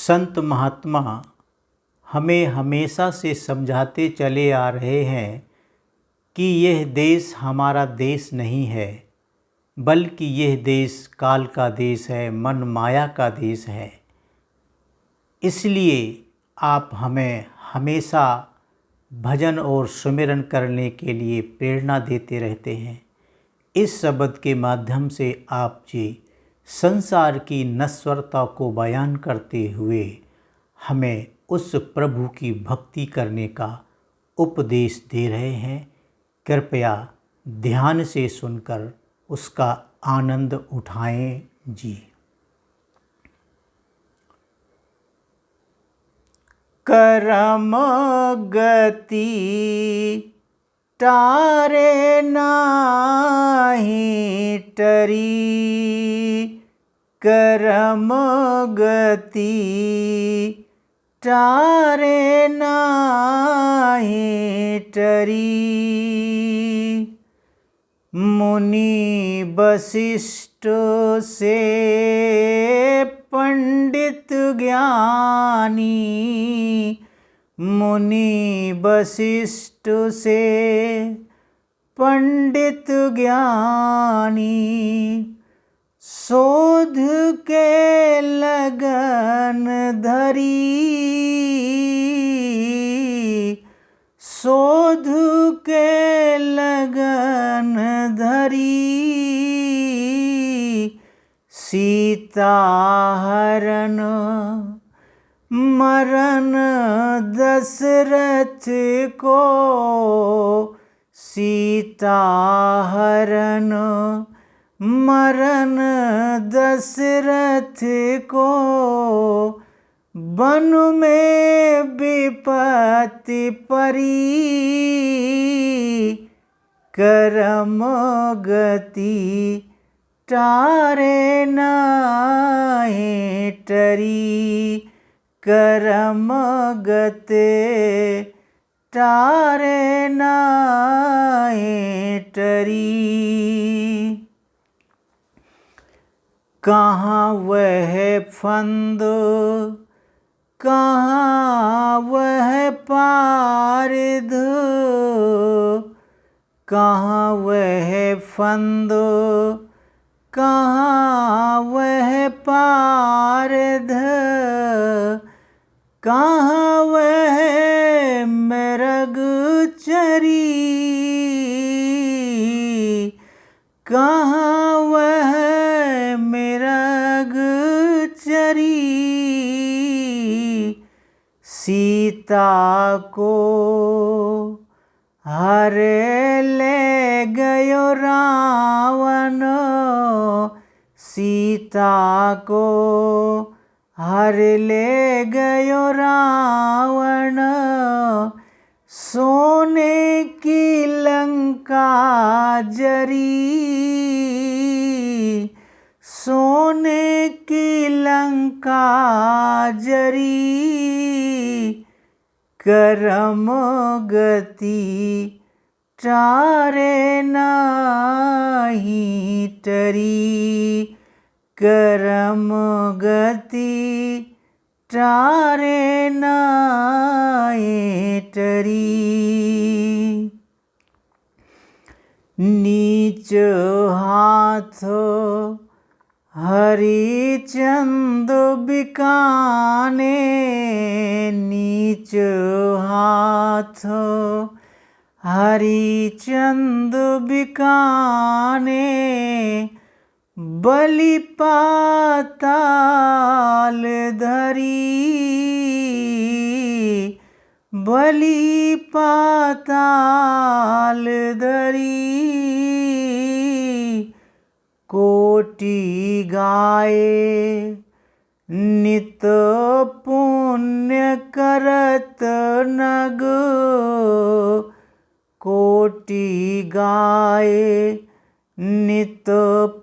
संत महात्मा हमें हमेशा से समझाते चले आ रहे हैं कि यह देश हमारा देश नहीं है, बल्कि यह देश काल का देश है, मन माया का देश है। इसलिए आप हमें हमेशा भजन और सुमिरन करने के लिए प्रेरणा देते रहते हैं। इस शब्द के माध्यम से आप जी संसार की नश्वरता को बयान करते हुए हमें उस प्रभु की भक्ति करने का उपदेश दे रहे हैं। कृपया ध्यान से सुनकर उसका आनंद उठाएं जी। कर्म गति टारे नाही टरी, कर्म गति टारे नाही टरी। मुनि वशिष्ठ से पंडित ज्ञानी, मुनि वशिष्ठ से पंडित ज्ञानी, शोध के लगन धरी, शोध के लगन धरी। सीता हरण मरण दशरथ को, सीता हरण मरण दशरथ को, वन में विपत्ति परी। कर्म गति टारे नाही टरी, कर्म गति टारे नाही टरी। कहाँ वह फंद कहाँ वह पारद, कहाँ वह फंद कहाँ वह पारद, कहाँ वह मृग चरी, कहाँ वह मृग चरी। सीता को हर ले गयो रावण, सीता को हर ले गयो रावण, सोने की लंका जरी, सोने की लंका जरी। कर्म गति टारे नाही टरी, कर्म गति टारे नाही टरी। नीच हाथ हरिचंद बिकाने, नीच हाथ हरिचंद बिकाने, बलि पाताल धरी, बलि पाताल धरी। कोटि गाये नित पुण्य करत नग, कोटि गाये नित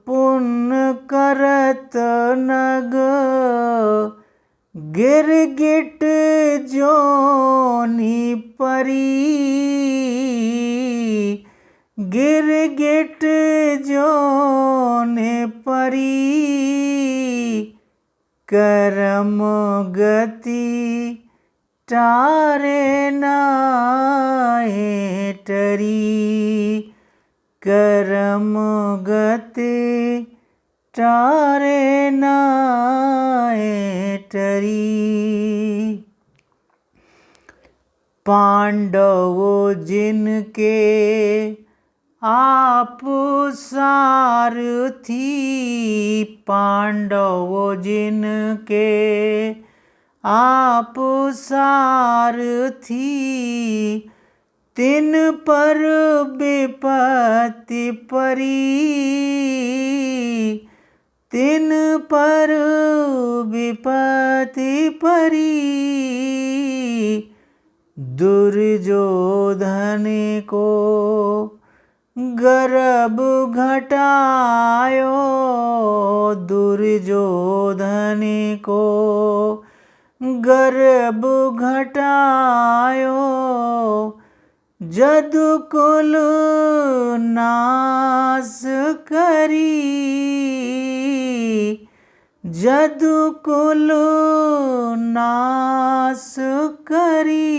पुण्य करत नग, गिरगिट जोनि परी, गिरगिट जोनि परी। कर्म गति टारे नाहे टरी, कर्म गति टारे नाहे टरी। पांडवों जिनके आप सारथी, पांडवों जिनके आप सारथी, तिन पर विपत्ति परी, तिन पर विपत्ति परी। दुर्योधन को गर्भ घटायो, दुर्योधन को गर्भ घटायो, जदुकुल नाश करी, जदुकुल नाश करी।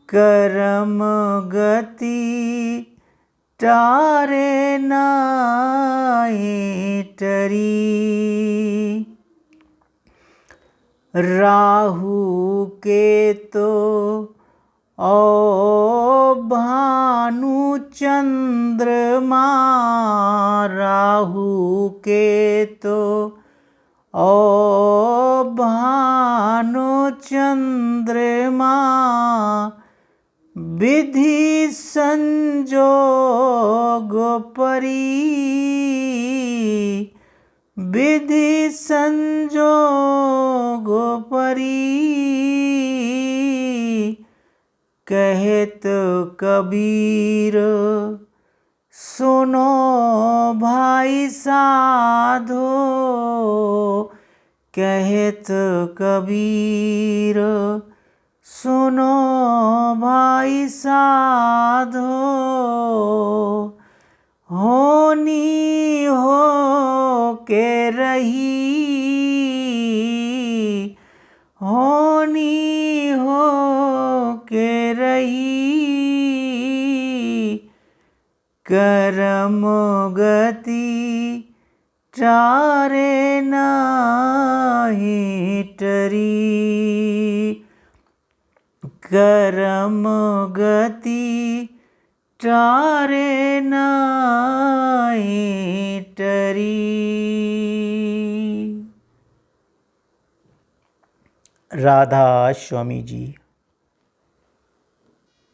कर्म गति टारे नाहे टरी। राहु केतु ओ भानु चंद्रमा, राहु केतु ओ भानु चंद्रमा, विधि संजोग परी, विधि संजोग परी। कहत कबीर सुनो भाई साधो, कहत कबीर सुनो भाई साधो। होनी हो के रही, होनी हो के रही। कर्म गति टारे नाहे टरी, कर्म गति टारे नाहे टरी। राधा स्वामी जी।